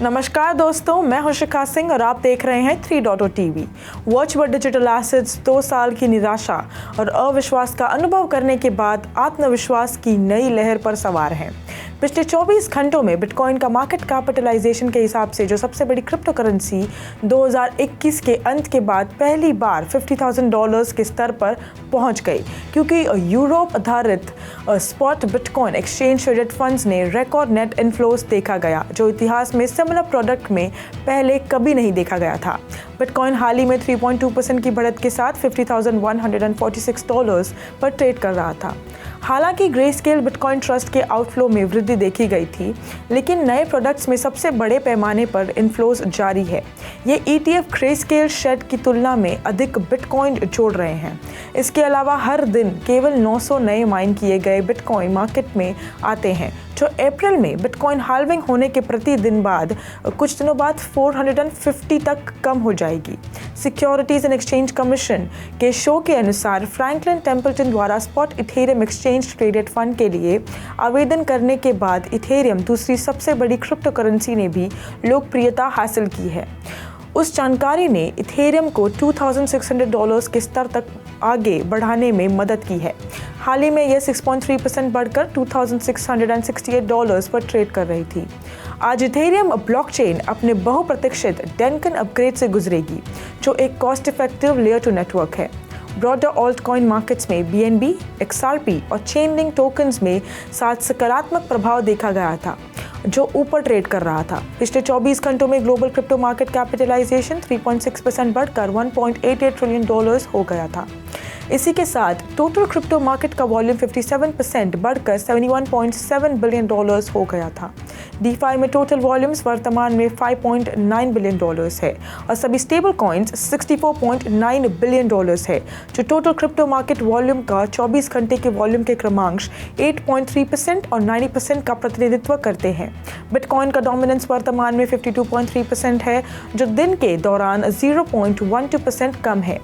नमस्कार दोस्तों, मैं हूं शिखा सिंह और आप देख रहे हैं 3.0 TV. Watch world digital assets 2 साल की निराशा और अविश्वास का अनुभव करने के बाद आत्मविश्वास की नई लहर पर सवार हैं। पिछले 24 घंटों में बिटकॉइन का मार्केट कैपिटलाइजेशन के हिसाब से जो सबसे बड़ी क्रिप्टो करेंसी 2021 के अंत के बाद पहली बार $50,000 के स्तर पर पहुंच गई, क्योंकि यूरोप आधारित spot bitcoin exchange traded funds ने रिकॉर्ड नेट इनफ्लोस देखा गया, जो इतिहास में सिमिलर प्रोडक्ट में पहले कभी नहीं देखा गया था। बिटकॉइन हाल ही में 3.2% की बढ़त के साथ $50,146 पर ट्रेड कर रहा था। हालांकि ग्रेस्केल बिटकॉइन ट्रस्ट के आउटफ्लो में वृद्धि देखी गई थी, लेकिन नए प्रोडक्ट्स में सबसे बड़े पैमाने पर इनफ्लोस जारी है। ये ETF ग्रेस्केल शेड की तुलना में अधिक बिटकॉइन जोड़ रहे हैं। इसके अलावा हर दिन केवल 900 नए माइन किए गए बिटकॉइन मार्केट में आते हैं, जो अप्रैल में बिटकॉइन हाल्विंग होने के प्रति दिन बाद कुछ दिनों बाद 450 तक कम हो जाएगी। सिक्योरिटीज एंड एक्सचेंज कमीशन के शो के अनुसार फ्रैंकलिन टेम्पल्टन द्वारा spot Ethereum exchange traded fund के लिए आवेदन करने के बाद इथेरियम दूसरी सबसे बड़ी क्रिप्टो करेंसी ने भी लोकप्रियता हासिल की है। उस जानकारी ने इथेरियम को $2,600 के स्तर तक आगे बढ़ाने में मदद की है। हाल ही में यह 6.3% बढ़कर $2,668 पर ट्रेड कर रही थी। आज इथेरियम ब्लॉकचेन अपने बहुप्रतीक्षित डेनकन अपग्रेड से गुजरेगी, जो एक cost effective layer two network है। ब्रॉडर ऑल्ट कॉइन मार्केट्स में BNB, XRP और चेनलिंक टोकन्स में साथ सकारात्मक प्रभाव देखा गया था, जो ऊपर ट्रेड कर रहा था। पिछले 24 घंटों में ग्लोबल क्रिप्टो मार्केट कैपिटलाइजेशन 3.6% बढ़कर $1.88 ट्रिलियन हो गया था। इसी के साथ टोटल क्रिप्टो मार्केट का वॉल्यूम 57% बढ़कर $71.7 बिलियन हो गया था। DeFi में टोटल वॉल्यूम्स वर्तमान में $5.9 बिलियन है और सभी स्टेबल कॉइन्स $64.9 बिलियन है, जो टोटल क्रिप्टो मार्केट वॉल्यूम का 24 घंटे के वॉल्यूम के क्रमांश 8.3% और 90% का प्रतिनिधित्व करते हैं। बिटकॉइन का डोमिनेंस वर्तमान में 52.3% है, जो दिन के दौरान 0.12% कम है।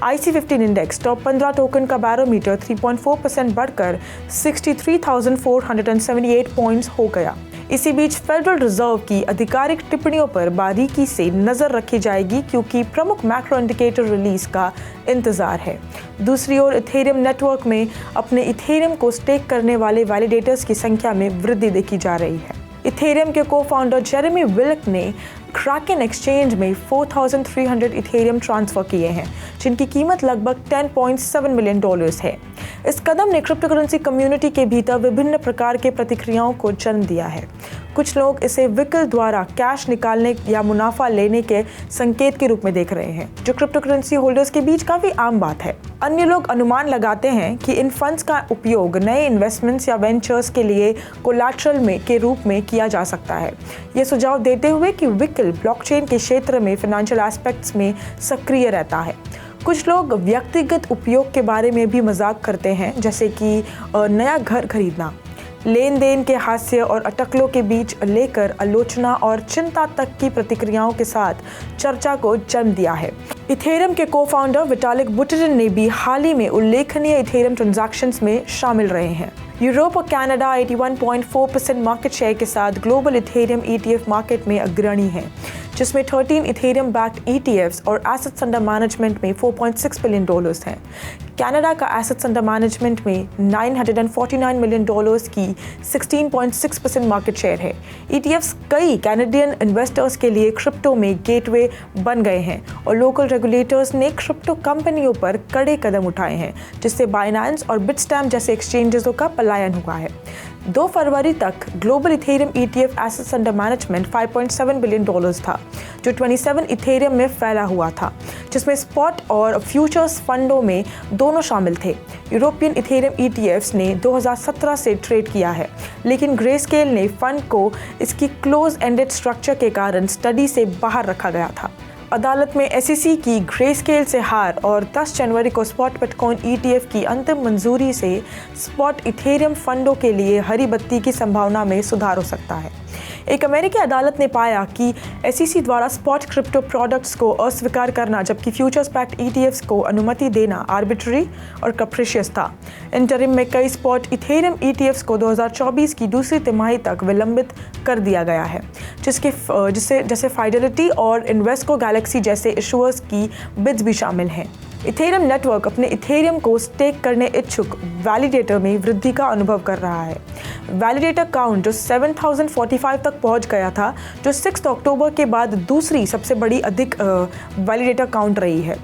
IC15 इंडेक्स टॉप 15 टोकन का बैरोमीटर 3.4% बढ़कर 63,478 पॉइंट्स हो गया। इसी बीच फेडरल रिजर्व की आधिकारिक टिप्पणियों पर बारीकी से नजर रखी जाएगी, क्योंकि प्रमुख मैक्रो इंडिकेटर रिलीज का इंतजार है। दूसरी ओर इथेरियम नेटवर्क में अपने इथेरियम को स्टेक करने वाले वैलिडेटर्स की संख्या में वृद्धि देखी जा रही है। इथेरियम के को-फाउंडर जेरेमी विल्क ने क्रैकन एक्सचेंज में 4,300 इथेरियम ट्रांसफर किए हैं, जिनकी कीमत लगभग $10.7 मिलियन है। इस कदम ने क्रिप्टो करेंसी कम्युनिटी के भीतर विभिन्न प्रकार के प्रतिक्रियाओं को जन्म दिया है। कुछ लोग इसे विकल द्वारा कैश निकालने या मुनाफा लेने के संकेत के रूप में देख रहे हैं, जो क्रिप्टो करेंसी होल्डर्स के बीच काफ़ी आम बात है। अन्य लोग अनुमान लगाते हैं कि इन फंड्स का उपयोग नए इन्वेस्टमेंट्स या वेंचर्स के लिए कोलैटरल के रूप में किया जा सकता है। ये सुझाव देते हुए कि विकल ब्लॉकचेन के क्षेत्र में फाइनेंशियल एस्पेक्ट्स में सक्रिय रहता है। कुछ लोग व्यक्तिगत उपयोग के बारे में भी मजाक करते हैं, जैसे कि नया घर खरीदना। लेन देन के हास्य और अटकलों के बीच लेकर आलोचना और चिंता तक की प्रतिक्रियाओं के साथ चर्चा को जन्म दिया है। इथेरियम के को-फाउंडर विटालिक बुटेरिन ने भी हाल ही में उल्लेखनीय इथेरियम ट्रांजैक्शंस में शामिल रहे हैं। यूरोप और कनाडा 81.4% मार्केट शेयर के साथ ग्लोबल इथेरियम ETF मार्केट में अग्रणी है, जिसमें 13 इथेरियम बैक्ड ETFs और एसेट्स अंडर मैनेजमेंट में $4.6 बिलियन हैं। कनाडा का एसेट्स अंडर मैनेजमेंट में $949 मिलियन की 16.6% मार्केट शेयर है। ETFs कई कैनेडियन इन्वेस्टर्स के लिए क्रिप्टो में गेटवे बन गए हैं और लोकल रेगुलेटर्स ने क्रिप्टो कंपनियों पर कड़े कदम उठाए हैं, जिससे बाइनेंस और बिटस्टैम्प जैसे एक्सचेंजेसों का पलायन हुआ है। 2 फरवरी तक global Ethereum ETF assets under management $5.7 billion था, जो 27 इथेरियम में फैला हुआ था, जिसमें स्पॉट और फ्यूचर्स फंडों में दोनों शामिल थे। यूरोपियन इथेरियम ETFs ने 2017 से ट्रेड किया है, लेकिन ग्रेस्केल ने फंड को इसकी क्लोज एंडेड स्ट्रक्चर के कारण स्टडी से बाहर रखा गया था। अदालत में SEC की ग्रेस्केल से हार और 10 जनवरी को स्पॉट बिटकॉइन ETF की अंतिम मंजूरी से स्पॉट इथेरियम फंडों के लिए हरी बत्ती की संभावना में सुधार हो सकता है। एक अमेरिकी अदालत ने पाया कि SEC द्वारा स्पॉट क्रिप्टो प्रोडक्ट्स को अस्वीकार करना जबकि फ्यूचर्स बैक्ड ETFs को अनुमति देना आर्बिट्ररी और कैप्रिशियस था। इंटरिम में कई स्पॉट इथेरियम ETFs को 2024 की दूसरी तिमाही तक विलंबित कर दिया गया है, जैसे फाइडेलिटी और इन्वेस्को गैलेक्सी जैसे इशुअर्स की बिड्स भी शामिल हैं। इथेरियम नेटवर्क अपने इथेरियम को स्टेक करने इच्छुक वैलिडेटर में वृद्धि का अनुभव कर रहा है। वैलिडेटर काउंट जो 7045 तक पहुंच गया था, जो 6 अक्टूबर के बाद दूसरी सबसे बड़ी अधिक वैलिडेटर काउंट रही है।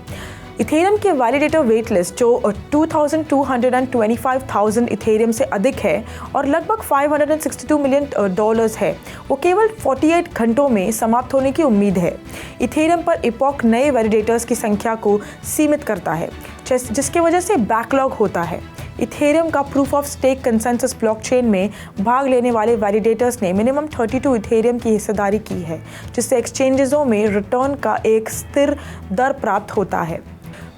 इथेरियम के वैलिडेटर वेट लिस्ट जो 2,225,000 इथेरियम से अधिक है और लगभग $562 मिलियन है, वो केवल 48 घंटों में समाप्त होने की उम्मीद है। इथेरियम पर इपॉक नए वैलिडेटर्स की संख्या को सीमित करता है, जिसकी वजह से बैकलॉग होता है। इथेरियम का proof of stake consensus blockchain में भाग लेने वाले वैलिडेटर्स ने मिनिमम 32 इथेरियम की हिस्सेदारी की है, जिससे एक्सचेंजेसों में रिटर्न का एक स्थिर दर प्राप्त होता है।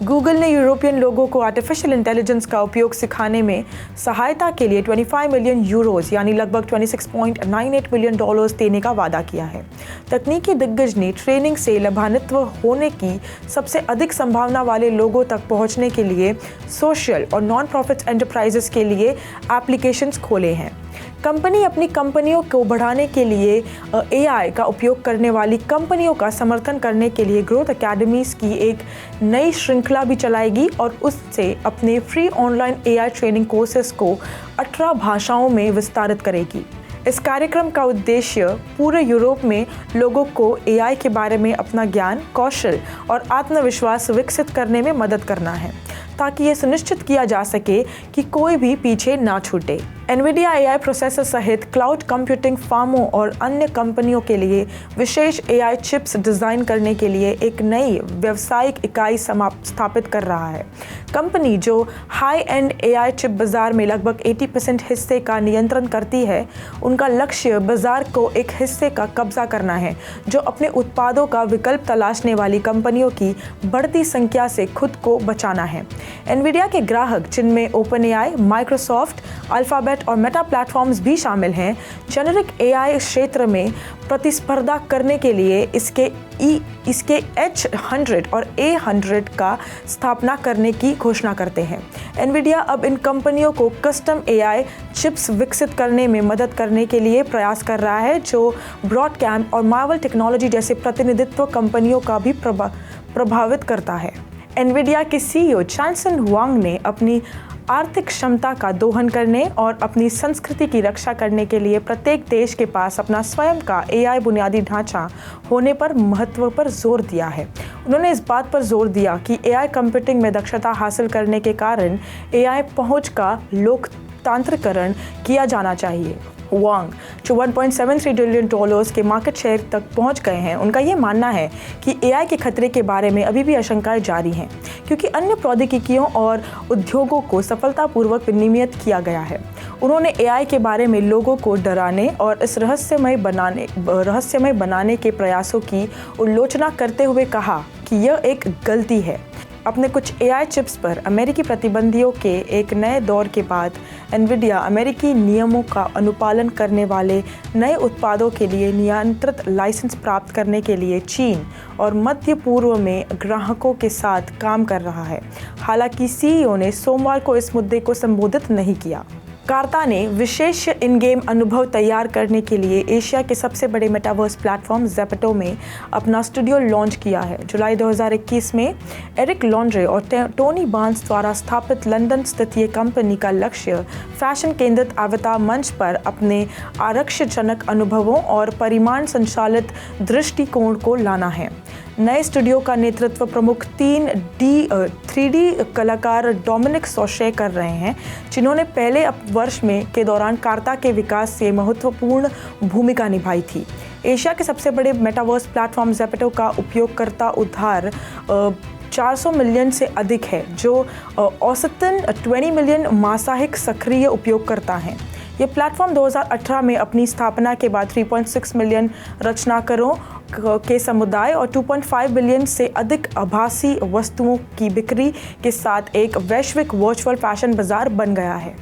गूगल ने यूरोपियन लोगों को आर्टिफिशियल इंटेलिजेंस का उपयोग सिखाने में सहायता के लिए 25 मिलियन यूरोज यानी लगभग $26.98 मिलियन देने का वादा किया है। तकनीकी दिग्गज ने ट्रेनिंग से लाभान्वित होने की सबसे अधिक संभावना वाले लोगों तक पहुंचने के लिए सोशल और नॉन प्रॉफिट एंटरप्राइजेस के लिए एप्लीकेशंस खोले हैं। कंपनी अपनी कंपनियों को बढ़ाने के लिए AI का उपयोग करने वाली कंपनियों का समर्थन करने के लिए ग्रोथ अकेडमीज की एक नई श्रृंखला भी चलाएगी और उससे अपने free online AI training courses को 18 भाषाओं में विस्तारित करेगी। इस कार्यक्रम का उद्देश्य पूरे यूरोप में लोगों को AI के बारे में अपना ज्ञान, कौशल और आत्मविश्वास विकसित करने में मदद करना है, ताकि ये सुनिश्चित किया जा सके कि कोई भी पीछे ना छूटे। NVIDIA AI प्रोसेसर सहित क्लाउड कंप्यूटिंग फार्मों और अन्य कंपनियों के लिए विशेष AI चिप्स डिज़ाइन करने के लिए एक नई व्यावसायिक इकाई स्थापित कर रहा है। कंपनी जो हाई एंड AI चिप बाजार में लगभग 80% हिस्से का नियंत्रण करती है, उनका लक्ष्य बाजार को एक हिस्से का कब्जा करना है, जो अपने उत्पादों का विकल्प तलाशने वाली कंपनियों की बढ़ती संख्या से खुद को बचाना है। NVIDIA के ग्राहक, जिनमें OpenAI, माइक्रोसॉफ्ट, अल्फाबेट और मेटा प्लेटफॉर्म्स भी शामिल हैं, जेनेरिक AI क्षेत्र में प्रतिस्पर्धा करने के लिए इसके H100 और A100 का स्थापना करने की घोषणा करते हैं। NVIDIA अब इन कंपनियों को कस्टम AI चिप्स विकसित करने में मदद करने के लिए प्रयास कर रहा है, जो ब्रॉडकैम और मार्वल टेक्नोलॉजी जैसे प्रतिनिधित्व कंपनियों का भी प्रभावित करता है। NVIDIA के CEO चैनसन हुआंग ने अपनी आर्थिक क्षमता का दोहन करने और अपनी संस्कृति की रक्षा करने के लिए प्रत्येक देश के पास अपना स्वयं का AI बुनियादी ढांचा होने पर महत्व पर जोर दिया है। उन्होंने इस बात पर जोर दिया कि AI कंप्यूटिंग में दक्षता हासिल करने के कारण AI पहुंच का लोकतांत्रिकरण किया जाना चाहिए। वांग, जो $1.73 ट्रिलियन के मार्केट शेयर तक पहुंच गए हैं, उनका ये मानना है कि AI के खतरे के बारे में अभी भी आशंकाएं जारी हैं, क्योंकि अन्य प्रौद्योगिकियों और उद्योगों को सफलतापूर्वक विनियमित किया गया है। उन्होंने AI के बारे में लोगों को डराने और इस रहस्यमय बनाने के प्रयासों की आलोचना करते हुए कहा कि यह एक गलती है। अपने कुछ AI चिप्स पर अमेरिकी प्रतिबंधियों के एक नए दौर के बाद NVIDIA अमेरिकी नियमों का अनुपालन करने वाले नए उत्पादों के लिए नियंत्रित लाइसेंस प्राप्त करने के लिए चीन और मध्य पूर्व में ग्राहकों के साथ काम कर रहा है। हालांकि CEO ने सोमवार को इस मुद्दे को संबोधित नहीं किया। कार्ता ने विशेष इन गेम अनुभव तैयार करने के लिए एशिया के सबसे बड़े मेटावर्स प्लेटफॉर्म ज़ेपेटो में अपना स्टूडियो लॉन्च किया है। जुलाई 2021 में एरिक लॉन्ड्रे और टोनी बार्न्स द्वारा स्थापित लंदन स्थित ये कंपनी का लक्ष्य फैशन केंद्रित अवतार मंच पर अपने आरक्षजनक अनुभवों और परिमाण संचालित दृष्टिकोण को लाना है। नए स्टूडियो का नेतृत्व प्रमुख 3D कलाकार डोमिनिक सोशे कर रहे हैं, जिन्होंने पहले वर्ष के दौरान कार्ता के विकास से महत्वपूर्ण भूमिका निभाई थी। एशिया के सबसे बड़े मेटावर्स प्लेटफॉर्म ज़ेपेटो का उपयोगकर्ता उद्धार 400 मिलियन से अधिक है, जो औसतन 20 मिलियन मासाहिक सक्रिय उपयोगकर्ता हैं। ये प्लेटफॉर्म 2018 में अपनी स्थापना के बाद 3.6 मिलियन रचनाकारों के समुदाय और 2.5 बिलियन से अधिक आभासी वस्तुओं की बिक्री के साथ एक वैश्विक वर्चुअल फैशन बाजार बन गया है।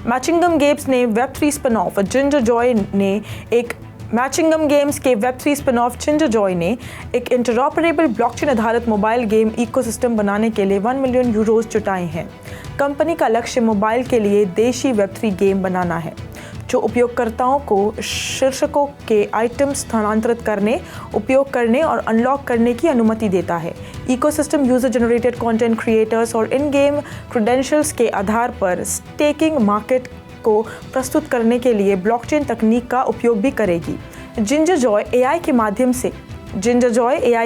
मैचिंगम गेम्स ने Web3 spin off ginger Joy ने एक मैचिंगम गेम्स के वेब3 स्पिन ऑफ जिंजरजॉय ने एक इंटरऑपरेबल ब्लॉकचेन आधारित मोबाइल गेम इकोसिस्टम बनाने के लिए 1 मिलियन यूरोज जुटाए हैं। कंपनी का लक्ष्य मोबाइल के लिए देशी वेब3 गेम बनाना है जो उपयोगकर्ताओं को शीर्षकों के आइटम स्थानांतरित करने, उपयोग करने और अनलॉक करने की अनुमति देता है। Ecosystem user generated content creators और इन गेम क्रेडेंशियल्स के आधार पर स्टेकिंग मार्केट को प्रस्तुत करने के लिए ब्लॉकचेन तकनीक का उपयोग भी करेगी। जिंजरजॉय एआई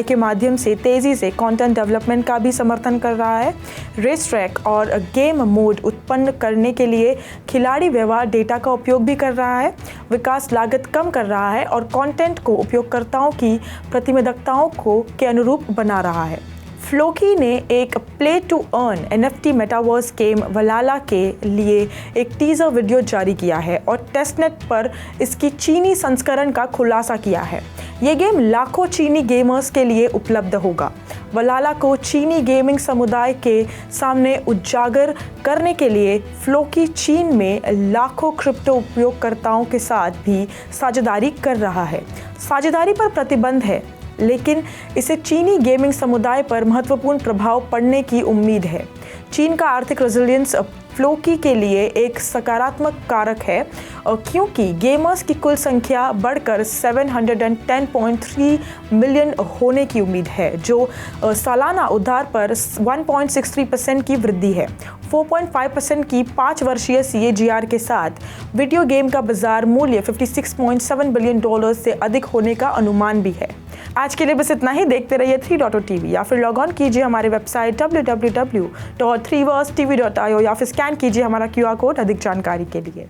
के माध्यम से तेज़ी से कंटेंट डेवलपमेंट का भी समर्थन कर रहा है। रेस ट्रैक और गेम मोड उत्पन्न करने के लिए खिलाड़ी व्यवहार डेटा का उपयोग भी कर रहा है, विकास लागत कम कर रहा है और कंटेंट को उपयोगकर्ताओं की प्रतिबद्धताओं के अनुरूप बना रहा है। फ्लोकी ने एक play to earn NFT metaverse game Valhalla के लिए एक टीजर वीडियो जारी किया है और टेस्टनेट पर इसकी चीनी संस्करण का खुलासा किया है। ये गेम लाखों चीनी गेमर्स के लिए उपलब्ध होगा। वलाला को चीनी गेमिंग समुदाय के सामने उजागर करने के लिए फ्लोकी चीन में लाखों क्रिप्टो उपयोगकर्ताओं के साथ भी साझेदारी कर रहा है। साझेदारी पर प्रतिबंध है, लेकिन इसे चीनी गेमिंग समुदाय पर महत्वपूर्ण प्रभाव पड़ने की उम्मीद है। चीन का आर्थिक रेजिलियंस फ्लोकी के लिए एक सकारात्मक कारक है क्योंकि गेमर्स की कुल संख्या बढ़कर 710.3 मिलियन होने की उम्मीद है, जो सालाना उधार पर 1.63% की वृद्धि है। 4.5% की 5 वर्षीय CAGR के साथ वीडियो गेम का बाजार मूल्य $56.7 बिलियन से अधिक होने का अनुमान भी है। आज के लिए बस इतना ही। देखते रहिए 3.0 TV या फिर लॉग ऑन कीजिए हमारे वेबसाइट www.3versetv.io या फिर स्कैन कीजिए हमारा QR कोड अधिक जानकारी के लिए।